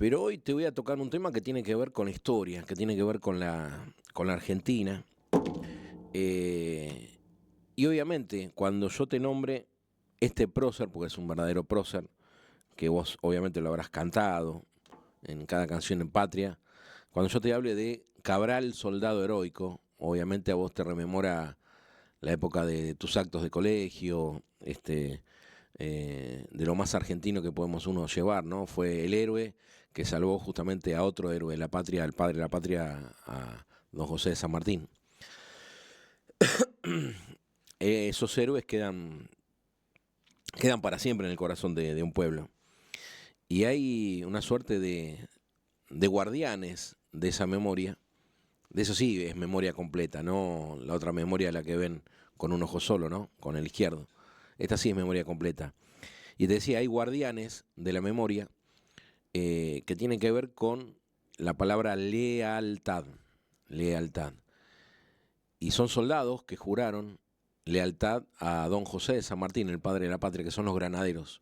Pero hoy te voy a tocar un tema que tiene que ver con la historia, que tiene que ver con la Argentina. Eh, y obviamente, cuando yo te nombre este prócer, porque es un verdadero prócer, que vos obviamente lo habrás cantado en cada canción en Patria, cuando yo te hable de Cabral, soldado heroico, obviamente a vos te rememora la época de tus actos de colegio, de lo más argentino que podemos uno llevar, ¿no? Fue el héroe que salvó justamente a otro héroe de la patria, al padre de la patria, a don José de San Martín. Esos héroes quedan para siempre en el corazón de un pueblo. Y hay una suerte de guardianes de esa memoria. De eso sí es memoria completa, no la otra memoria la que ven con un ojo solo, ¿no? Con el izquierdo. Esta sí es memoria completa. Y te decía, hay guardianes de la memoria que tienen que ver con la palabra lealtad. Lealtad. Y son soldados que juraron lealtad a don José de San Martín, el padre de la patria, que son los granaderos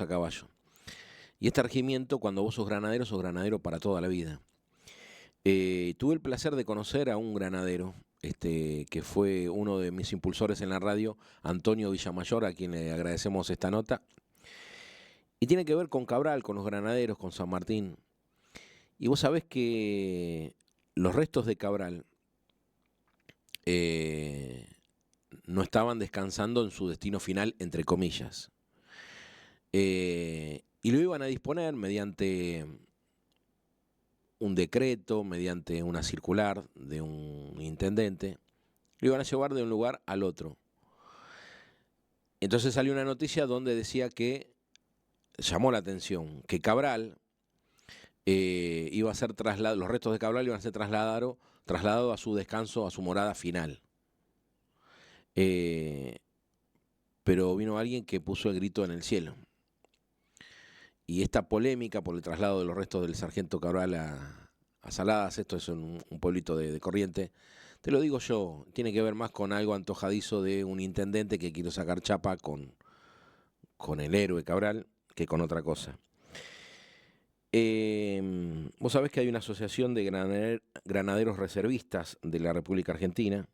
a caballo. Y este regimiento, cuando vos sos granadero para toda la vida. Tuve el placer de conocer a un granadero, que fue uno de mis impulsores en la radio, Antonio Villamayor, a quien le agradecemos esta nota. Y tiene que ver con Cabral, con los granaderos, con San Martín. Y vos sabés que los restos de Cabral no estaban descansando en su destino final, entre comillas. Y lo iban a disponer mediante un decreto, mediante una circular de un intendente. Lo iban a llevar de un lugar al otro. Entonces salió una noticia donde decía que, llamó la atención, que Cabral iba a ser trasladado, los restos de Cabral iban a ser trasladados a su descanso, a su morada final. Pero vino alguien que puso el grito en el cielo. Y esta polémica por el traslado de los restos del sargento Cabral a Saladas, esto es un pueblito de Corrientes, te lo digo yo, tiene que ver más con algo antojadizo de un intendente que quiere sacar chapa con el héroe Cabral que con otra cosa. Vos sabés que hay una asociación de granaderos reservistas de la República Argentina,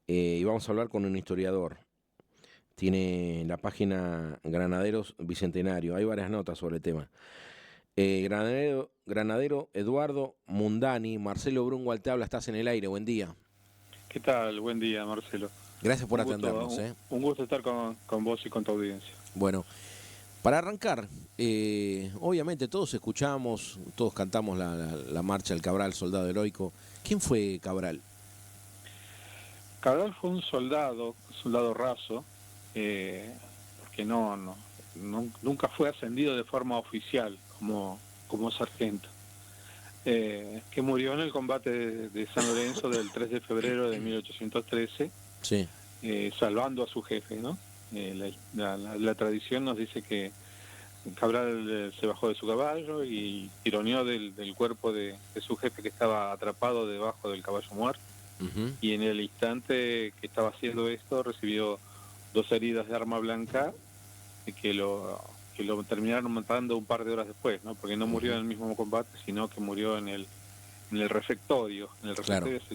y vamos a hablar con un historiador. Tiene la página Granaderos Bicentenario, hay varias notas sobre el tema. Granadero Eduardo Mundani, Marcelo Brunwald te habla, estás en el aire, buen día. ¿Qué tal? Buen día, Marcelo. Gracias por atendernos. Un gusto estar con vos y con tu audiencia. Bueno, para arrancar, obviamente todos escuchamos, todos cantamos la marcha del Cabral, soldado heroico. ¿Quién fue Cabral? Cabral fue un soldado raso, que nunca fue ascendido de forma oficial como sargento, que murió en el combate de San Lorenzo del 3 de febrero de 1813, sí. Salvando a su jefe, ¿no? La tradición nos dice que Cabral se bajó de su caballo y tironeó del cuerpo de su jefe, que estaba atrapado debajo del caballo muerto. Uh-huh. Y en el instante que estaba haciendo esto recibió 2 heridas de arma blanca que lo terminaron matando un par de horas después, ¿no? Porque no murió en el mismo combate, sino que murió en el refectorio. En el refectorio, claro, es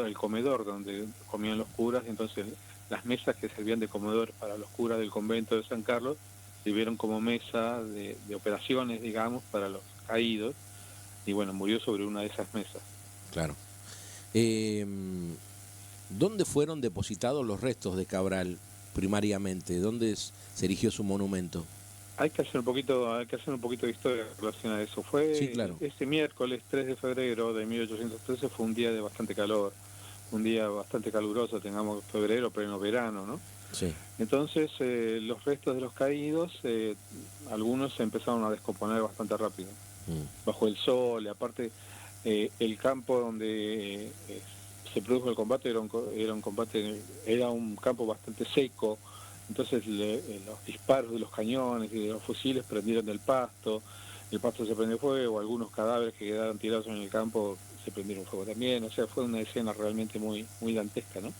el comedor donde comían los curas, y entonces las mesas que servían de comedor para los curas del convento de San Carlos sirvieron como mesa de operaciones, digamos, para los caídos, y bueno, murió sobre una de esas mesas. Claro. ¿Dónde fueron depositados los restos de Cabral primariamente? ¿Dónde se erigió su monumento? Hay que hacer un poquito de historia en relación a eso. Fue, sí, claro, este miércoles 3 de febrero de 1813 fue un día de bastante calor, un día bastante caluroso, tengamos febrero, pleno verano, ¿no? Sí. Entonces los restos de los caídos, algunos se empezaron a descomponer bastante rápido, bajo el sol, y aparte el campo donde se produjo el combate era un campo bastante seco. Entonces los disparos de los cañones y de los fusiles prendieron el pasto se prendió fuego, algunos cadáveres que quedaron tirados en el campo se prendieron fuego también, o sea, fue una escena realmente muy dantesca, ¿no?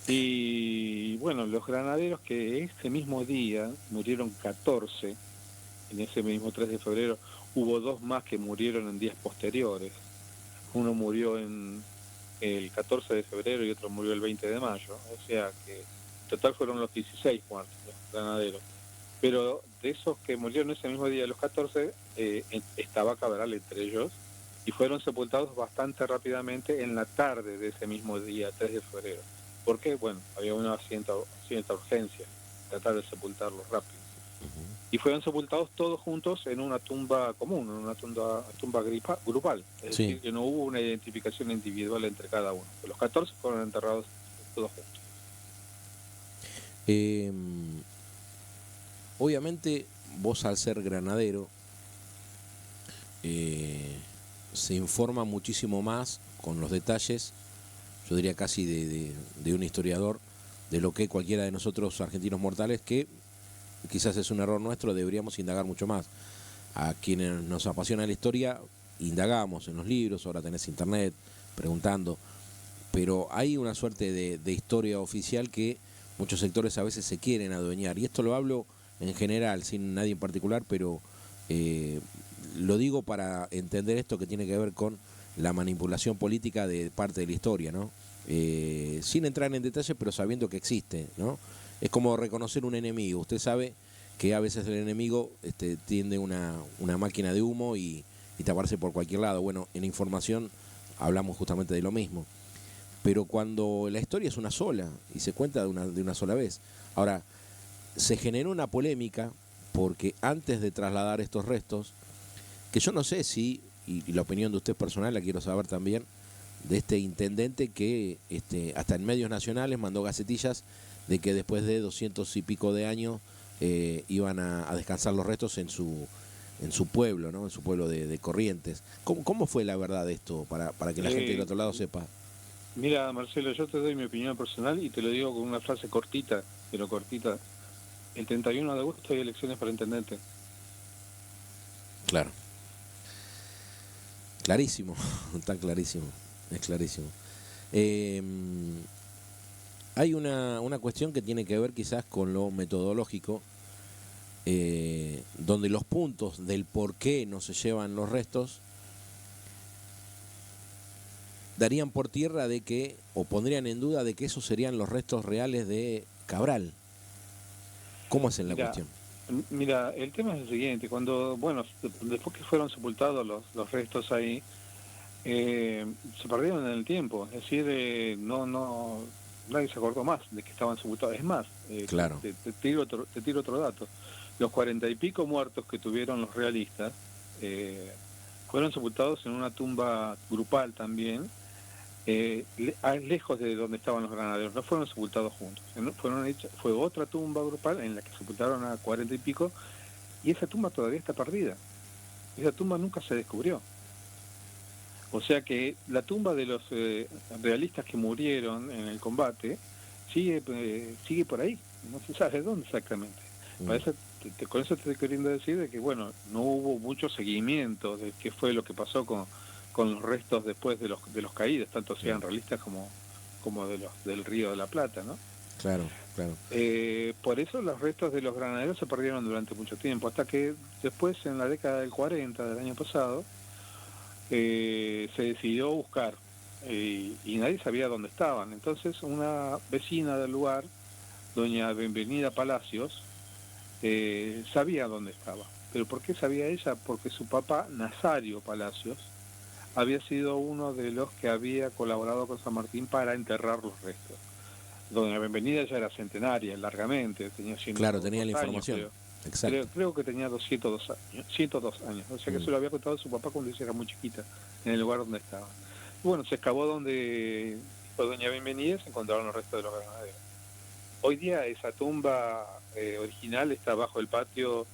Y bueno, los granaderos, que ese mismo día murieron 14, en ese mismo 3 de febrero hubo 2 más que murieron en días posteriores. Uno murió en el 14 de febrero y otro murió el 20 de mayo. O sea que en total fueron los 16 muertos, los granaderos. Pero de esos que murieron ese mismo día, los 14, estaba Cabral entre ellos, y fueron sepultados bastante rápidamente en la tarde de ese mismo día, 3 de febrero. Porque, bueno, había una cierta urgencia, tratar de sepultarlos rápido. Y fueron sepultados todos juntos en una tumba común, en una tumba grupal. Es decir, que no hubo una identificación individual entre cada uno. Los 14 fueron enterrados todos juntos. Obviamente, vos al ser granadero, se informa muchísimo más con los detalles, yo diría casi de un historiador, de lo que cualquiera de nosotros argentinos mortales, que quizás es un error nuestro, deberíamos indagar mucho más. A quienes nos apasiona la historia, indagamos en los libros, ahora tenés internet, preguntando, pero hay una suerte de historia oficial que muchos sectores a veces se quieren adueñar, y esto lo hablo en general, sin nadie en particular, pero lo digo para entender esto que tiene que ver con la manipulación política de parte de la historia, ¿no? Sin entrar en detalle, pero sabiendo que existe, ¿no? Es como reconocer un enemigo. Usted sabe que a veces el enemigo tiende una máquina de humo y taparse por cualquier lado. Bueno, en información hablamos justamente de lo mismo. Pero cuando la historia es una sola y se cuenta de una sola vez. Ahora, se generó una polémica porque antes de trasladar estos restos, que yo no sé si, y la opinión de usted personal la quiero saber también, de este intendente que hasta en medios nacionales mandó gacetillas de que después de 200 y pico de años iban a descansar los restos en su pueblo, ¿no? En su pueblo de Corrientes. ¿Cómo fue la verdad de esto para que la gente del otro lado sepa? Mira, Marcelo, yo te doy mi opinión personal y te lo digo con una frase cortita, pero cortita. El 31 de agosto hay elecciones para intendente. Claro. Clarísimo, está clarísimo, es clarísimo. Hay una cuestión que tiene que ver quizás con lo metodológico, donde los puntos del por qué no se llevan los restos darían por tierra de que, o pondrían en duda de que esos serían los restos reales de Cabral. ¿Cómo hacen la cuestión? Mira, el tema es el siguiente, después que fueron sepultados los restos ahí, se perdieron en el tiempo, es decir, nadie se acordó más de que estaban sepultados. Es más, claro. te tiro otro dato. Los 40 y pico muertos que tuvieron los realistas fueron sepultados en una tumba grupal también, lejos de donde estaban los granaderos. No fueron sepultados juntos. Fue otra tumba grupal en la que sepultaron a 40 y pico, y esa tumba todavía está perdida. Esa tumba nunca se descubrió. O sea que la tumba de los realistas que murieron en el combate sigue por ahí. No se sabe dónde exactamente. Con eso te estoy queriendo decir de que, bueno, no hubo mucho seguimiento de qué fue lo que pasó con los restos después de los caídos, tanto sean realistas como del Río de la Plata, ¿no? Claro, claro. Por eso los restos de los granaderos se perdieron durante mucho tiempo, hasta que después, en la década del 40 del año pasado, se decidió buscar y nadie sabía dónde estaban. Entonces una vecina del lugar, doña Benvenida Palacios, sabía dónde estaba. ¿Pero por qué sabía ella? Porque su papá, Nazario Palacios, había sido uno de los que había colaborado con San Martín para enterrar los restos. Doña Benvenida ya era centenaria, largamente, tenía 102 Claro, tenía la años, información. creo. Exacto. Creo que tenía 202 años, o sea que se lo había contado a su papá cuando ella era muy chiquita, en el lugar donde estaba. Y bueno, se excavó donde dijo Doña Benvenida y se encontraron los restos de los granaderos. Hoy día esa tumba original está bajo el patio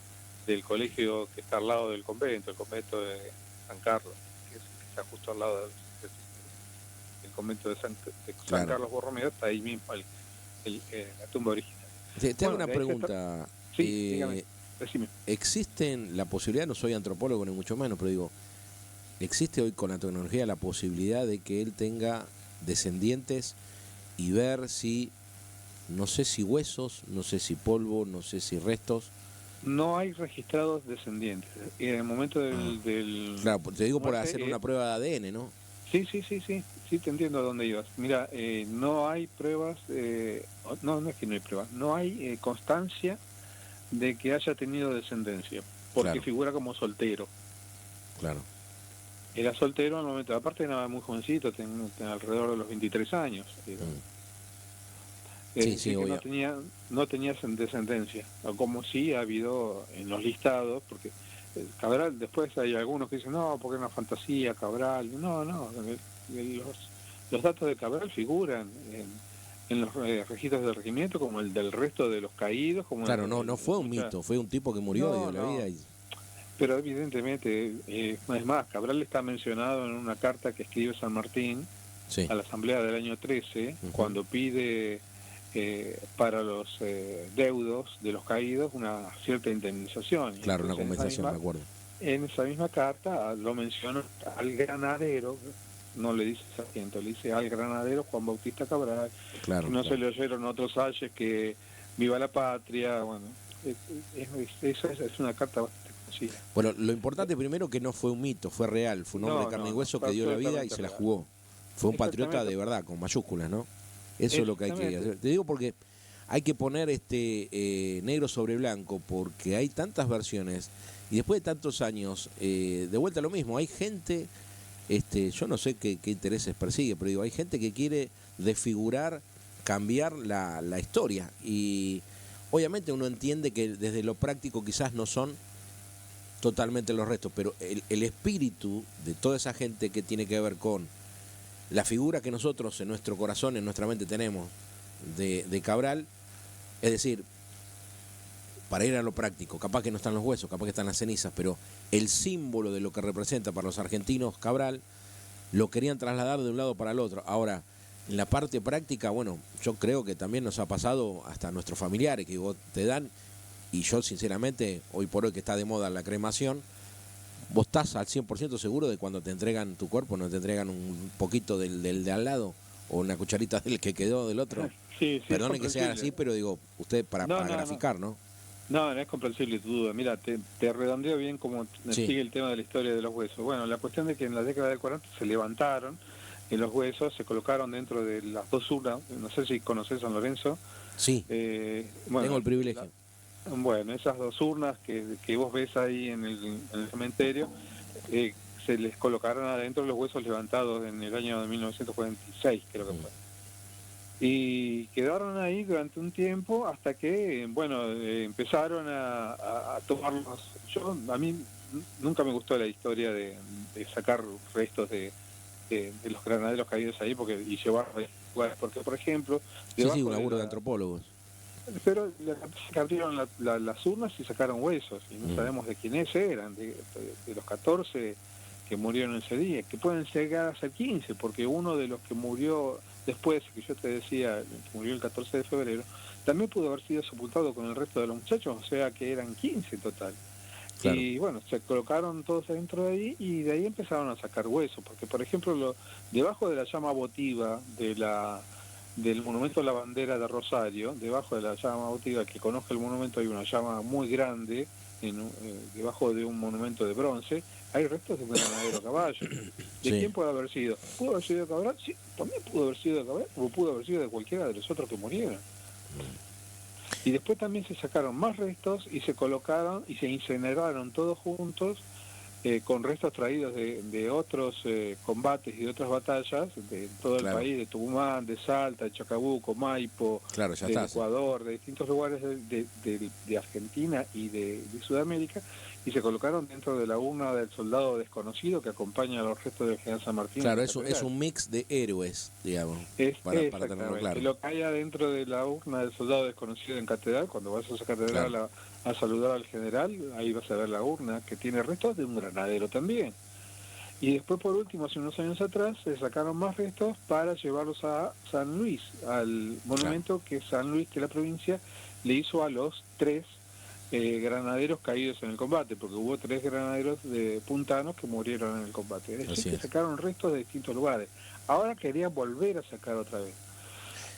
del colegio que está al lado del convento, el convento de San Carlos, que está justo al lado del convento de San Carlos Borromeo, está ahí mismo la tumba original. Te hago una pregunta. Sí, dígame, decime. ¿Existen la posibilidad, no soy antropólogo ni mucho menos, pero digo, ¿existe hoy con la tecnología la posibilidad de que él tenga descendientes y ver si, no sé si huesos, no sé si polvo, no sé si restos, no hay registrados descendientes. En el momento del Claro, te digo por muerte, hacer una prueba de ADN, ¿no? Sí, te entiendo a dónde ibas. Mira, no hay pruebas, no es que no hay pruebas, no hay constancia de que haya tenido descendencia, porque Claro. figura como soltero. Claro. Era soltero al momento, aparte era muy jovencito, tenía alrededor de los 23 años. Sí, que obvio. no tenía descendencia, o como sí ha habido en los listados, porque Cabral, después hay algunos que dicen, no, porque es una fantasía, Cabral. No, los datos de Cabral figuran en los registros del regimiento, como el del resto de los caídos. Como Claro, no fue un mito, fue un tipo que murió, dio la vida. Pero evidentemente, es más, Cabral está mencionado en una carta que escribe San Martín a la Asamblea del año 13, cuando pide para los deudos de los caídos una cierta indemnización. Claro, entonces, una compensación, me acuerdo. En esa misma carta lo menciona al granadero, no le dice sargento, le dice al granadero Juan Bautista Cabral, claro, que no se le oyeron otros ayes que viva la patria. Bueno, esa es una carta bastante conocida. Bueno, lo importante primero que no fue un mito, fue real, fue un hombre de carne y hueso que dio la vida y se la jugó. Fue un patriota de verdad, con mayúsculas, ¿no? Eso es lo que hay que hacer. Te digo porque hay que poner negro sobre blanco, porque hay tantas versiones y después de tantos años, de vuelta lo mismo, hay gente, yo no sé qué intereses persigue, pero digo, hay gente que quiere desfigurar, cambiar la historia, y obviamente uno entiende que desde lo práctico quizás no son totalmente los restos, pero el espíritu de toda esa gente que tiene que ver con la figura que nosotros en nuestro corazón, en nuestra mente tenemos de Cabral, es decir, para ir a lo práctico, capaz que no están los huesos, capaz que están las cenizas, pero el símbolo de lo que representa para los argentinos Cabral, lo querían trasladar de un lado para el otro. Ahora, en la parte práctica, bueno, yo creo que también nos ha pasado hasta a nuestros familiares, que vos te dan, y yo sinceramente, hoy por hoy que está de moda la cremación, vos estás al 100% seguro de cuando te entregan tu cuerpo, no te entregan un poquito del de al lado, o una cucharita del que quedó del otro. Sí, Perdone que sea así, pero digo, usted para graficar, ¿no? No es comprensible tu duda. Mira, te redondeo bien como sigue el tema de la historia de los huesos. Bueno, la cuestión de que en la década del 40 se levantaron los huesos, se colocaron dentro de las dos urnas. No sé si conoces San Lorenzo. Sí, tengo el privilegio. Bueno, esas dos urnas que vos ves ahí en el cementerio, se les colocaron adentro los huesos levantados en el año de 1946, creo que fue. Y quedaron ahí durante un tiempo hasta que, empezaron a tomarlos. A mí nunca me gustó la historia de sacar restos de los granaderos caídos ahí y llevarlos, porque, por ejemplo... Sí, un laburo de antropólogos. Pero se abrieron las urnas y sacaron huesos, y no sabemos de quiénes eran, de los 14 que murieron ese día, que pueden llegar a ser 15, porque uno de los que murió después, que yo te decía, que murió el 14 de febrero, también pudo haber sido sepultado con el resto de los muchachos, o sea que eran 15 en total. Claro. Y bueno, se colocaron todos adentro de ahí y de ahí empezaron a sacar huesos, porque por ejemplo, debajo de la llama votiva del monumento a la bandera de Rosario, debajo de la llama votiva, que conozca el monumento, hay una llama muy grande, debajo de un monumento de bronce, hay restos de un granadero caballo. ¿De quién puede haber sido? ¿Pudo haber sido de Cabral? Sí, también pudo haber sido de Cabral, o pudo haber sido de cualquiera de los otros que murieron. Y después también se sacaron más restos y se colocaron y se incineraron todos juntos, con restos traídos de otros combates y de otras batallas de todo el país, de Tucumán, de Salta, de Chacabuco, Maipo, de Ecuador, de distintos lugares de Argentina y de Sudamérica, y se colocaron dentro de la urna del soldado desconocido que acompaña a los restos del general San Martín. Claro, es un mix de héroes, digamos, para tenerlo claro. Lo que hay adentro de la urna del soldado desconocido en catedral, cuando vas a esa catedral a saludar al general, ahí vas a ver la urna que tiene restos de un granadero también. Y después, por último, hace unos años atrás, se sacaron más restos para llevarlos a San Luis, al monumento que San Luis, que la provincia, le hizo a los 3 granaderos caídos en el combate, porque hubo 3 granaderos de puntanos que murieron en el combate. Es decir, que sacaron restos de distintos lugares. Ahora querían volver a sacar otra vez.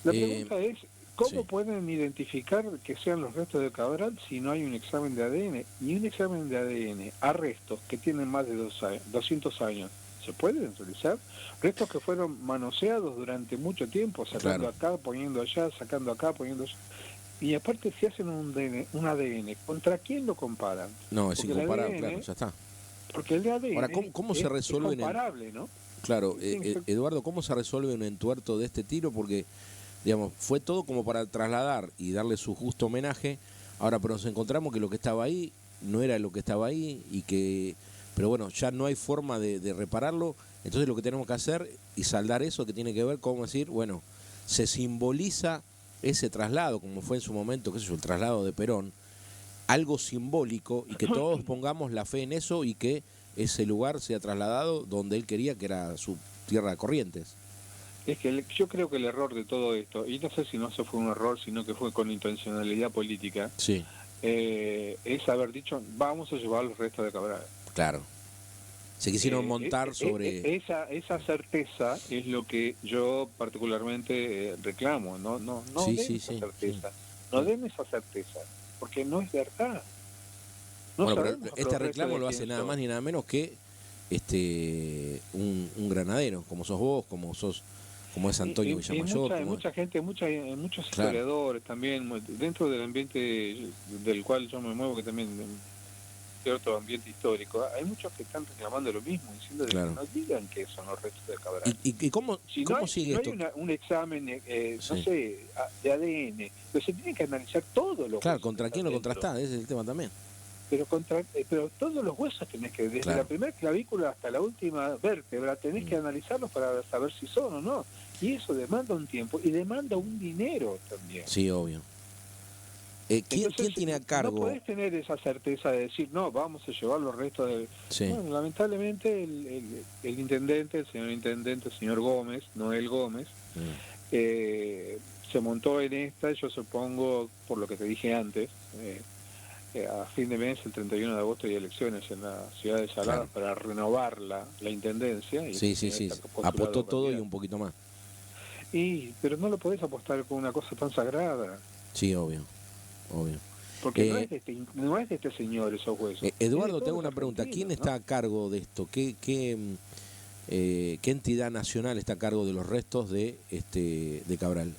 La pregunta es, ¿Cómo pueden identificar que sean los restos de Cabral si no hay un examen de ADN? Y un examen de ADN a restos que tienen más de 200 años, ¿se pueden realizar? Restos que fueron manoseados durante mucho tiempo, sacando acá, poniendo allá, sacando acá, poniendo allá. Y aparte, si hacen un ADN, ¿contra quién lo comparan? No, es incomparable, claro, ya está. Porque el de ADN ahora, ¿cómo se resuelve es comparable, ¿no? Claro, Eduardo, ¿cómo se resuelve un entuerto de este tiro? Porque, digamos, fue todo como para trasladar y darle su justo homenaje. Ahora, pero nos encontramos que lo que estaba ahí no era lo que estaba ahí y que, pero bueno, ya no hay forma de repararlo. Entonces lo que tenemos que hacer y saldar eso que tiene que ver con decir, bueno, se simboliza ese traslado, como fue en su momento, qué sé yo, el traslado de Perón, algo simbólico y que todos pongamos la fe en eso y que ese lugar sea trasladado donde él quería, que era su tierra de Corrientes. Es que yo creo que el error de todo esto, y no sé si no se fue un error, sino que fue con intencionalidad política, sí. Es haber dicho, vamos a llevar los restos de Cabral. Claro. Se quisieron montar sobre... Esa certeza es lo que yo particularmente reclamo, no sí, den sí, esa sí, certeza, sí. no den esa certeza, porque no es verdad. No bueno, pero este reclamo lo hace nada más ni nada menos que un granadero, como sos vos, como es Antonio Villamayor. Mucha gente, muchos historiadores también, dentro del ambiente del cual yo me muevo, que también cierto ambiente histórico, hay muchos que están reclamando lo mismo, diciendo que no digan que son los restos de Cabral. ¿Y cómo sigue esto? No hay un examen, no sé, de ADN, pero se tiene que analizar todo lo Claro, ¿contra quién lo contrastás? Ese es el tema también. Pero todos los huesos tenés que, desde la primera clavícula hasta la última vértebra, tenés que analizarlos para saber si son o no. Y eso demanda un tiempo y demanda un dinero también. Sí, obvio. ¿Quién tiene a cargo? No podés tener esa certeza de decir, no, vamos a llevar los restos de... Sí. Bueno, lamentablemente el intendente, el señor Gómez, Noel Gómez, se montó en esta, yo supongo, por lo que te dije antes, a fin de mes, el 31 de agosto, hay elecciones en la ciudad de Salada para renovar la intendencia. Y sí. Apostó todo y un poquito más. Pero no lo podés apostar con una cosa tan sagrada. Sí, obvio. Porque no es de este señor esos huesos. Eduardo, tengo una pregunta. ¿Quién está a cargo de esto? ¿Qué entidad nacional está a cargo de los restos de Cabral?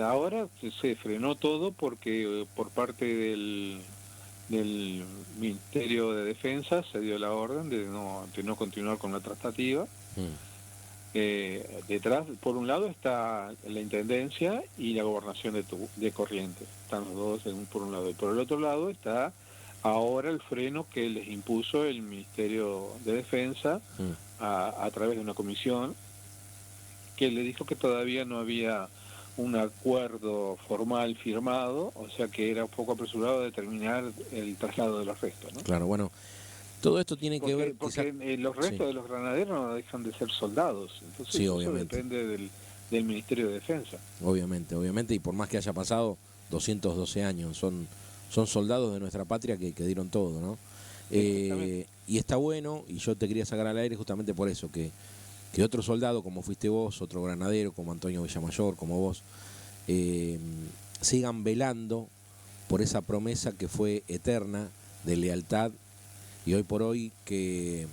Ahora se frenó todo porque por parte del Ministerio de Defensa se dio la orden de no continuar con la tratativa. Detrás, por un lado, está la Intendencia y la Gobernación de Corrientes. Están los dos por un lado. Y por el otro lado está ahora el freno que les impuso el Ministerio de Defensa a través de una comisión que le dijo que todavía no había un acuerdo formal firmado, o sea que era un poco apresurado determinar el traslado de los restos, ¿no? Claro, bueno, todo esto tiene que ver... Porque los restos de los granaderos no dejan de ser soldados, entonces eso depende del Ministerio de Defensa. Obviamente, y por más que haya pasado 212 años, son soldados de nuestra patria que dieron todo, ¿no? Y está bueno, y yo te quería sacar al aire justamente por eso, que otro soldado como fuiste vos, otro granadero como Antonio Villamayor, como vos, sigan velando por esa promesa que fue eterna de lealtad, y hoy por hoy que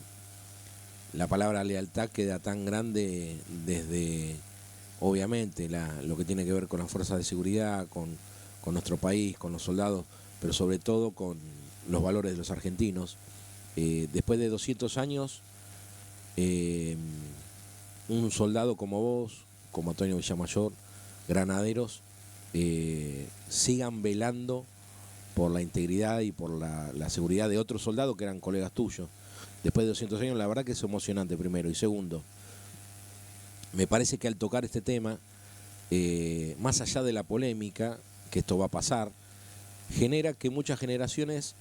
la palabra lealtad queda tan grande desde, obviamente, lo que tiene que ver con las fuerzas de seguridad, con nuestro país, con los soldados, pero sobre todo con los valores de los argentinos. Después de 200 años... un soldado como vos, como Antonio Villamayor, granaderos, sigan velando por la integridad y por la seguridad de otros soldados que eran colegas tuyos. Después de 200 años, la verdad que es emocionante, primero. Y segundo, me parece que al tocar este tema, más allá de la polémica, que esto va a pasar, genera que muchas generaciones,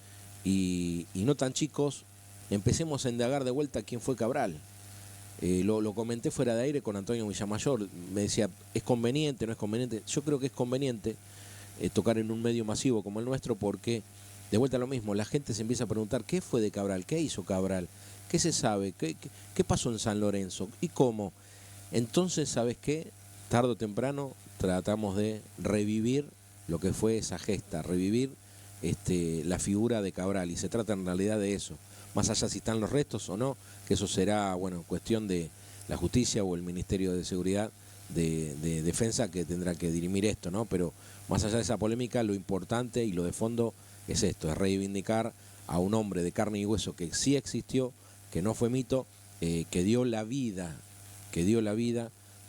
y no tan chicos, empecemos a indagar de vuelta quién fue Cabral. Lo comenté fuera de aire con Antonio Villamayor, me decía, ¿es conveniente, no es conveniente? Yo creo que es conveniente tocar en un medio masivo como el nuestro, porque, de vuelta a lo mismo, la gente se empieza a preguntar, ¿qué fue de Cabral? ¿Qué hizo Cabral? ¿Qué se sabe? ¿Qué pasó en San Lorenzo? ¿Y cómo? Entonces, ¿sabes qué? Tarde o temprano tratamos de revivir lo que fue esa gesta, revivir la figura de Cabral, y se trata en realidad de eso, más allá si están los restos o no, que eso será, bueno, cuestión de la justicia o el Ministerio de Seguridad de Defensa, que tendrá que dirimir esto, ¿no? Pero más allá de esa polémica, lo importante y lo de fondo es esto, es reivindicar a un hombre de carne y hueso que sí existió, que no fue mito, que dio la vida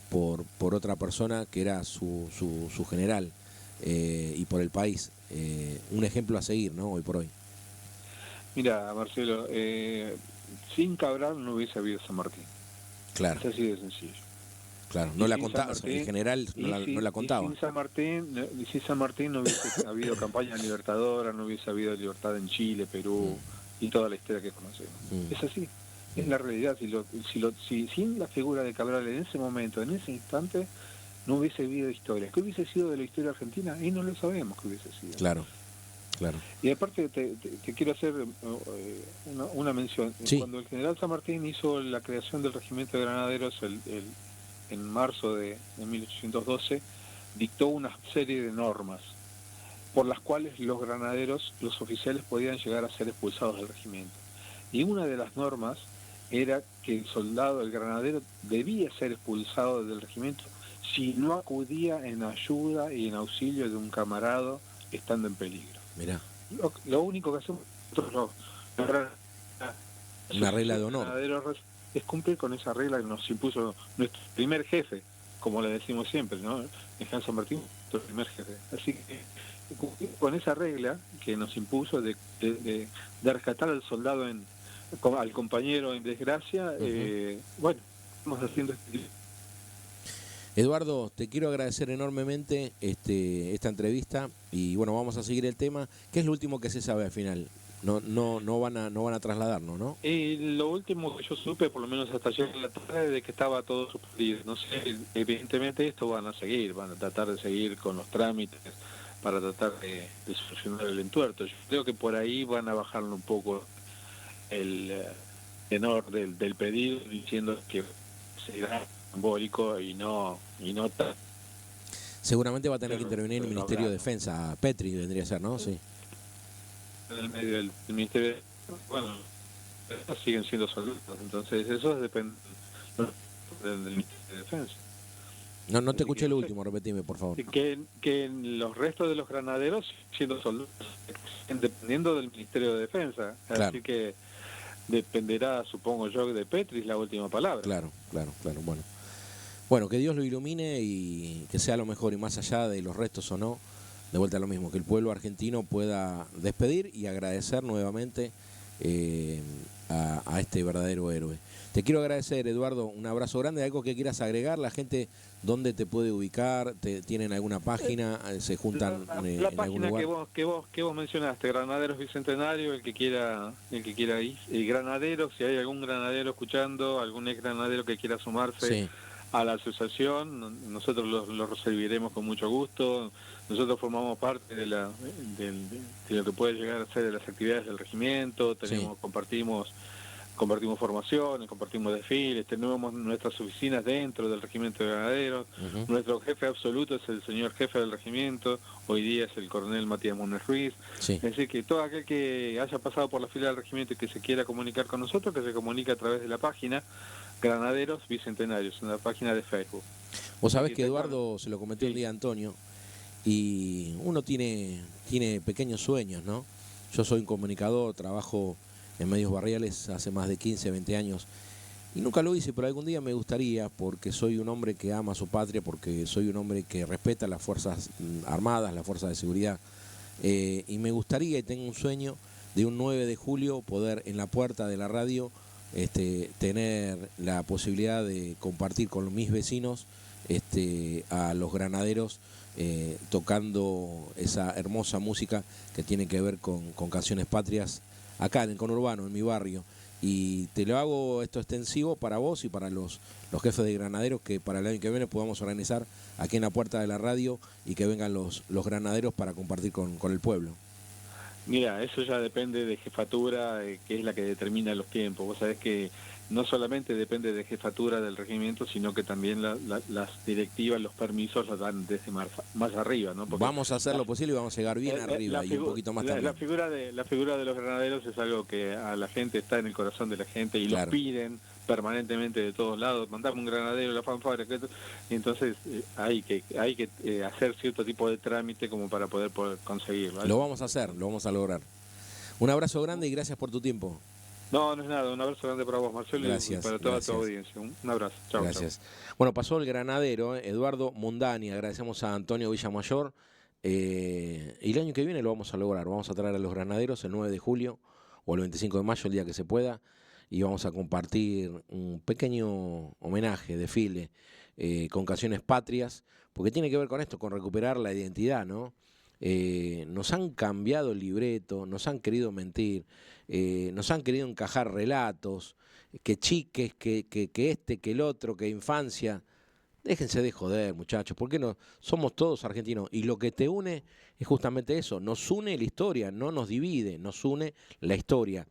por otra persona que era su general, y por el país. Un ejemplo a seguir, ¿no? Hoy por hoy. Mira, Marcelo, sin Cabral no hubiese habido San Martín. Claro. Es así de sencillo. Claro, no la contaba, el general no la contaba. Sin San Martín no hubiese habido campaña libertadora, no hubiese habido libertad en Chile, Perú y toda la historia que conocemos. Es así, es la realidad. Si sin la figura de Cabral en ese momento, en ese instante, no hubiese habido historia. ¿Qué hubiese sido de la historia argentina? Y no lo sabemos qué hubiese sido. Claro. Y aparte te quiero hacer una mención. Sí. Cuando el general San Martín hizo la creación del regimiento de granaderos en marzo de 1812, dictó una serie de normas por las cuales los granaderos, los oficiales, podían llegar a ser expulsados del regimiento. Y una de las normas era que el granadero, debía ser expulsado del regimiento si no acudía en ayuda y en auxilio de un camarada estando en peligro. Mirá. Lo único que hacemos nosotros una regla de honor es cumplir con esa regla que nos impuso nuestro primer jefe, como le decimos siempre, ¿no? En San Martín, nuestro primer jefe. Así que cumplir con esa regla que nos impuso de rescatar al soldado, al compañero en desgracia. Bueno, estamos haciendo Eduardo, te quiero agradecer enormemente esta entrevista, y bueno, vamos a seguir el tema. ¿Qué es lo último que se sabe al final? No van a trasladarnos, ¿no? Lo último que yo supe, por lo menos hasta ayer en la tarde, de que estaba todo suspendido. No sé, evidentemente esto van a tratar de seguir con los trámites para tratar de solucionar el entuerto. Yo creo que por ahí van a bajarle un poco el tenor del pedido, diciendo que será simbólico y no tal. Seguramente va a tener que intervenir el Ministerio de Defensa. Petri vendría a ser, ¿no? Sí. En el medio del Ministerio, bueno, siguen siendo soldados, entonces eso depende del Ministerio de Defensa. No te escuché lo último, repetime, por favor. Que los restos de los granaderos siendo soldados, dependiendo del Ministerio de Defensa. Claro. Así que dependerá, supongo yo, de Petri la última palabra. Claro. Bueno, que Dios lo ilumine y que sea lo mejor, y más allá de los restos o no, de vuelta a lo mismo, que el pueblo argentino pueda despedir y agradecer nuevamente a este verdadero héroe. Te quiero agradecer, Eduardo, un abrazo grande. ¿Algo que quieras agregar? ¿La gente dónde te puede ubicar? ¿Tienen alguna página? ¿Se juntan en algún lugar? La página que vos mencionaste, Granaderos Bicentenario, el que quiera ir. El granadero, si hay algún granadero escuchando, algún ex granadero que quiera sumarse, sí, a la asociación, nosotros lo recibiremos con mucho gusto. Nosotros formamos parte de lo que puede llegar a ser de las actividades del regimiento. Compartimos formaciones, compartimos desfiles, tenemos nuestras oficinas dentro del regimiento de granaderos. Nuestro jefe absoluto es el señor jefe del regimiento, hoy día es el coronel Matías Munes Ruiz. Es decir, que todo aquel que haya pasado por la fila del regimiento y que se quiera comunicar con nosotros, que se comunique a través de la página Granaderos Bicentenarios, una página de Facebook. Vos sabés que Eduardo, se lo comenté un día a Antonio, y uno tiene pequeños sueños, ¿no? Yo soy un comunicador, trabajo en medios barriales hace más de 15, 20 años, y nunca lo hice, pero algún día me gustaría, porque soy un hombre que ama a su patria, porque soy un hombre que respeta las Fuerzas Armadas, las Fuerzas de Seguridad, y me gustaría, y tengo un sueño, de un 9 de julio poder en la puerta de la radio tener la posibilidad de compartir con mis vecinos a los granaderos, tocando esa hermosa música que tiene que ver con canciones patrias, acá en el conurbano, en mi barrio. Y te lo hago esto extensivo para vos y para los jefes de granaderos, que para el año que viene podamos organizar aquí en la puerta de la radio y que vengan los granaderos para compartir con el pueblo. Mira, eso ya depende de jefatura, que es la que determina los tiempos. Vos sabés que no solamente depende de jefatura del regimiento, sino que también las directivas, los permisos los dan desde más arriba, ¿no? Porque Vamos a hacer lo posible y vamos a llegar bien arriba y un poquito más también. la figura de los granaderos es algo que a la gente está en el corazón de la gente y Claro. los piden permanentemente de todos lados, mandame un granadero, la fanfarria, y entonces hay que hacer cierto tipo de trámite como para poder conseguirlo, ¿vale? Lo vamos a hacer, lo vamos a lograr. Un abrazo grande y gracias por tu tiempo. No, no es nada, un abrazo grande para vos, Marcelo, Gracias, y para toda gracias. tu audiencia. Un abrazo, chao. Gracias. Bueno, pasó el granadero, Eduardo Mundani, agradecemos a Antonio Villamayor, y el año que viene lo vamos a lograr, vamos a traer a los granaderos el 9 de julio o el 25 de mayo, el día que se pueda, y vamos a compartir un pequeño homenaje, desfile, con canciones patrias, porque tiene que ver con esto, con recuperar la identidad, ¿no? Nos han cambiado el libreto, nos han querido mentir, nos han querido encajar relatos, que chiques, que que el otro, que infancia. Déjense de joder, muchachos, ¿por qué no? Somos todos argentinos y lo que te une es justamente eso, nos une la historia, no nos divide, nos une la historia.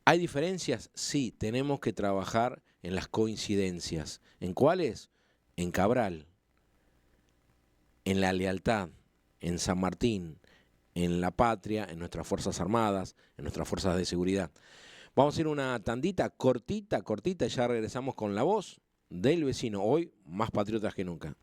¿Hay diferencias? Sí, tenemos que trabajar en las coincidencias. ¿En cuáles? En Cabral, en la lealtad, en San Martín, en la patria, en nuestras Fuerzas Armadas, en nuestras fuerzas de seguridad. Vamos a ir una tandita cortita, y ya regresamos con la voz del vecino. Hoy, más patriotas que nunca.